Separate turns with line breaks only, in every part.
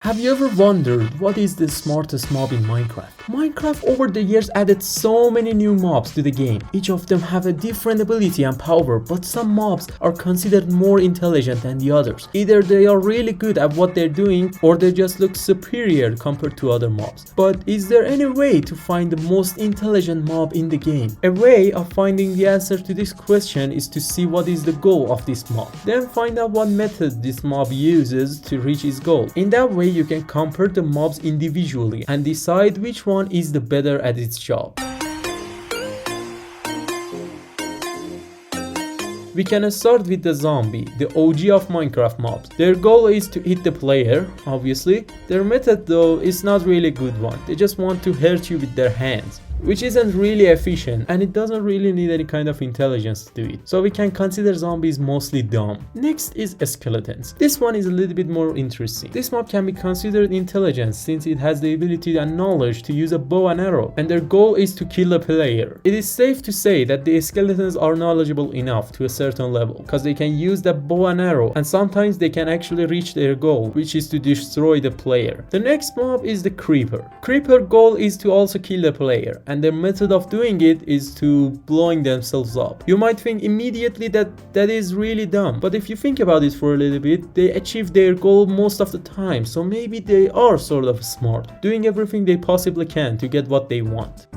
Have you ever wondered what is the smartest mob in Minecraft? Minecraft over the years added so many new mobs to the game. Each of them have a different ability and power, but some mobs are considered more intelligent than the others. Either they are really good at what they're doing or they just look superior compared to other mobs. But is there any way to find the most intelligent mob in the game? A way of finding the answer to this question is to see what is the goal of this mob. Then find out what method this mob uses to reach its goal. In that way you can compare the mobs individually and decide which one is the better at its job. We can start with the zombie, the OG of Minecraft mobs. Their goal is to hit the player, obviously. Their method though is not really a good one. They just want to hurt you with their hands, which isn't really efficient and it doesn't really need any kind of intelligence to do it. So we can consider zombies mostly dumb. Next is skeletons. This one is a little bit more interesting. This mob can be considered intelligent since it has the ability and knowledge to use a bow and arrow, and their goal is to kill a player. It is safe to say that the skeletons are knowledgeable enough to a certain level because they can use the bow and arrow, and sometimes they can actually reach their goal, which is to destroy the player. The next mob is the creeper. Creeper goal is to also kill the player, and their method of doing it is to blowing themselves up. You might think immediately that is really dumb, but if you think about it for a little bit, they achieve their goal most of the time, so maybe they are sort of smart, doing everything they possibly can to get what they want.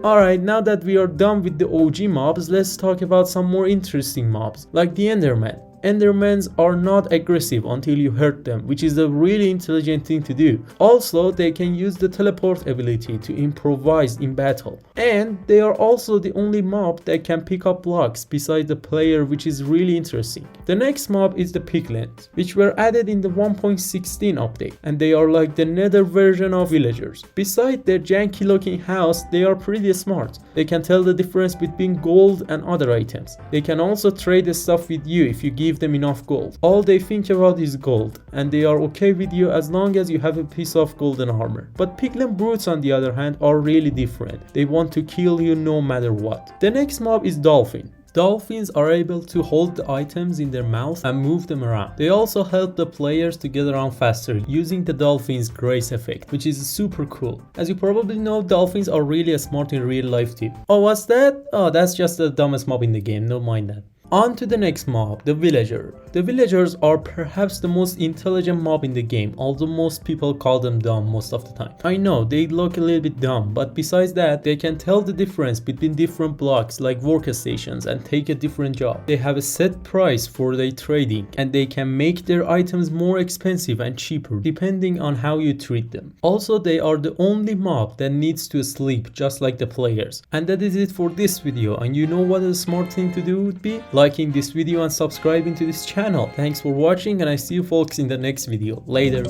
Alright, now that we are done with the OG mobs, let's talk about some more interesting mobs, like the Enderman. Endermans are not aggressive until you hurt them, which is a really intelligent thing to do. Also, they can use the teleport ability to improvise in battle. And they are also the only mob that can pick up blocks beside the player, which is really interesting. The next mob is the piglins, which were added in the 1.16 update, and they are like the nether version of villagers. Besides their janky looking house, they are pretty smart. They can tell the difference between gold and other items. They can also trade the stuff with you if you give them enough gold. All they think about is gold, and they are okay with you as long as you have a piece of golden armor. But piglin brutes on the other hand are really different. They want to kill you no matter what. The next mob is dolphin. Dolphins are able to hold the items in their mouth and move them around. They also help the players to get around faster using the dolphin's grace effect, which is super cool. As you probably know, dolphins are really smart in real life too. Oh, what's that? Oh, that's just the dumbest mob in the game, don't mind that. On to the next mob, the villager. The villagers are perhaps the most intelligent mob in the game, although most people call them dumb most of the time. I know, they look a little bit dumb, but besides that, they can tell the difference between different blocks like workstations and take a different job. They have a set price for their trading, and they can make their items more expensive and cheaper depending on how you treat them. Also, they are the only mob that needs to sleep just like the players. And that is it for this video, and you know what a smart thing to do would be? Liking this video and subscribing to this channel. Thanks for watching, and I see you folks in the next video. Later.